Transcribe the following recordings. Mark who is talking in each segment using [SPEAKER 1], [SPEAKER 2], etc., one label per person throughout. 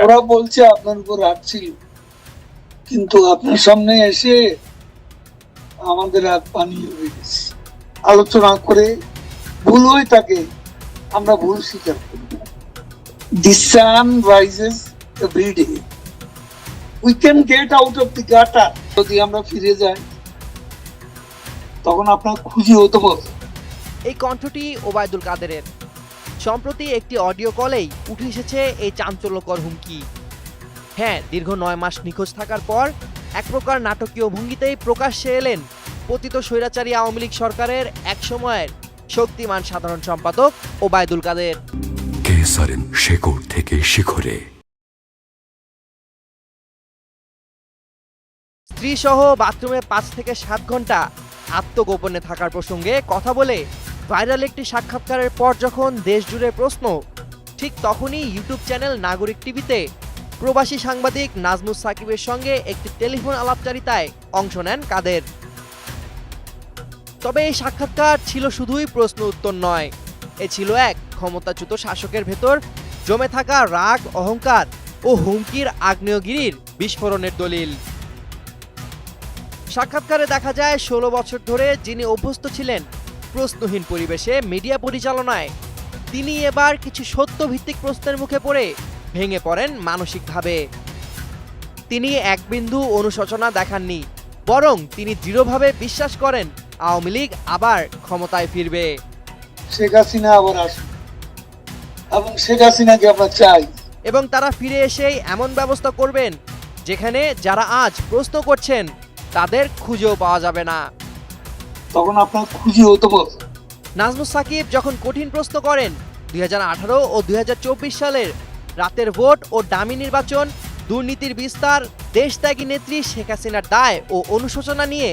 [SPEAKER 1] ওরা বলছে আপনার উপর রাগ ছিল, কিন্তু আপনার সামনে এসে আমাদের রাগ পানি হয়ে গেছে। আলোচনা করে ভুল হয়ে থাকে, আমরা ভুল স্বীকার করি। The sun rises every day. We can get out of the gutter. যদি আমরা ফিরে যাই তখন আপনার খুশি হতে পারবে।
[SPEAKER 2] এই কণ্ঠটি ওবায়দুল কাদেরের। সম্প্রতি একটি অডিও কলেই উঠে এসেছে এই চাঞ্চল্যকর হুমকি। হ্যাঁ, দীর্ঘ 9 মাস নিখোঁজ থাকার পর এক প্রকার নাটকীয় ভঙ্গিতেই প্রকাশ্যে এলেন পতিত স্বৈরাচারী আওয়ামী লীগ সরকারের এক সময়ের শক্তিমান সাধারণ সম্পাদক ওবায়দুল কাদের।
[SPEAKER 3] কেসারেন শেকড় থেকে শিখরে।
[SPEAKER 2] স্ত্রী সহ বাথরুমে 5 থেকে 7 ঘন্টা আত্মগোপনে থাকার প্রসঙ্গে কথা বলে ভাইরাল একটি সাক্ষাৎকারের পর যখন দেশ জুড়ে প্রশ্ন, ঠিক তখনই ইউটিউব চ্যানেল নাগরিক টিভিতে প্রবাসী সাংবাদিক নাজমুস সাকিবের সঙ্গে একটি টেলিফোন আলাপচারিতায় অংশ নেন কাদের। তবে এই সাক্ষাৎকার ছিল শুধুই প্রশ্ন উত্তর নয়, এ ছিল এক ক্ষমতাচ্যুত শাসকের ভেতর জমে থাকা রাগ, অহংকার ও হুমকির আগ্নেয়গিরির বিস্ফোরণের দলিল। সাক্ষাৎকারে দেখা যায় 16 বছর ধরে যিনি অভ্যস্ত ছিলেন প্রশ্নহীন পরিবেশে মিডিয়া পরিচালনায়, তিনি এবার কিছু সত্যভিত্তিক প্রশ্নের মুখে পড়ে ভেঙে পড়েন মানসিকভাবে। তিনি এক বিন্দু অনুশোচনা দেখাননি, বরং তিনি দৃঢ়ভাবে বিশ্বাস করেন আওয়ামী লীগ আবার ক্ষমতায় ফিরবে।
[SPEAKER 1] শেখ হাসিনা আবার আসুন এবং শেখ হাসিনাকে আমরা চাই,
[SPEAKER 2] এবং তারা ফিরে এসেই এমন ব্যবস্থা করবেন যেখানে যারা আজ প্রশ্ন করছেন তাদের খুঁজেও পাওয়া যাবে না।
[SPEAKER 1] তখন আপনার খুশি হতে পারবে।
[SPEAKER 2] নাজমুস সাকিব যখন কঠিন প্রশ্ন করেন 2018 ও 2024 সালের রাতের ভোট ও ডামি নির্বাচন, দুর্নীতির বিস্তার, দেশত্যাগী নেত্রী শেখ হাসিনার দায় ও অনুশোচনা নিয়ে,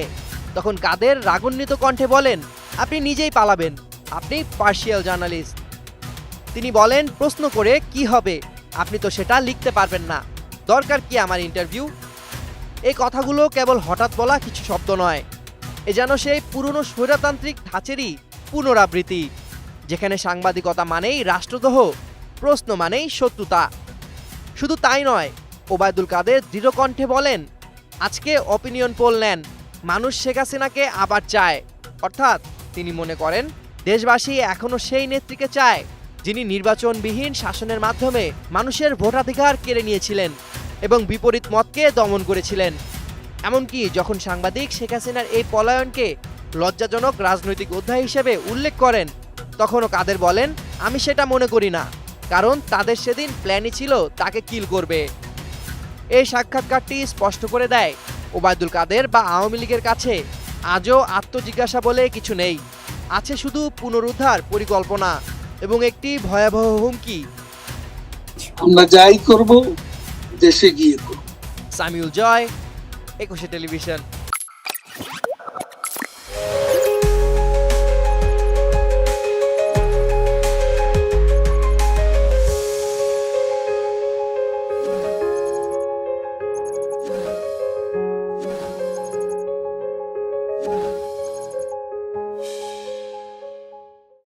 [SPEAKER 2] তখন কাদের রাগান্বিত কণ্ঠে বলেন, আপনি নিজেই পালাবেন, আপনি পার্শিয়াল জার্নালিস্ট। তিনি বলেন, প্রশ্ন করে কি হবে, আপনি তো সেটা লিখতে পারবেন না, দরকার কি আমার ইন্টারভিউ। এই কথাগুলো কেবল হঠাৎ বলা কিছু শব্দ নয়, এ যেন সেই পুরনো স্বৈরতান্ত্রিক ধাঁচেরই পুনরাবৃত্তি, যেখানে সাংবাদিকতা মানেই রাষ্ট্রদ্রোহ, প্রশ্ন মানেই শত্রুতা। শুধু তাই নয়, ওবায়দুল কাদের দৃঢ় কণ্ঠে বলেন, আজকে অপিনিয়ন পোল নেন, মানুষ শেখ হাসিনাকে আবার চায়। অর্থাৎ তিনি মনে করেন দেশবাসী এখনও সেই নেত্রীকে চায় যিনি নির্বাচনবিহীন শাসনের মাধ্যমে মানুষের ভোটাধিকার কেড়ে নিয়েছিলেন এবং বিপরীত মতকে দমন করেছিলেন। এমনকি যখন সাংবাদিক শেখ হাসিনার এই পলায়নকে লজ্জাজনক রাজনৈতিক অধ্যায় হিসেবে উল্লেখ করেন, তখনও কাদের বলেন, আমি সেটা মনে করি না, কারণ তাদের সেদিন প্ল্যানই ছিল তাকে কিল করবে। এই সাক্ষাৎকারটি স্পষ্ট করে দেয়, ওবায়দুল কাদের বা আওয়ামী লীগের কাছে আজও আত্মজিজ্ঞাসা বলে কিছু নেই, আছে শুধু পুনরুদ্ধার পরিকল্পনা এবং একটি ভয়াবহ হুমকি।
[SPEAKER 1] আমরা যাই করব দেশে গিয়ে করব।
[SPEAKER 2] সামিউল জয়, 21 টেলিভিশন।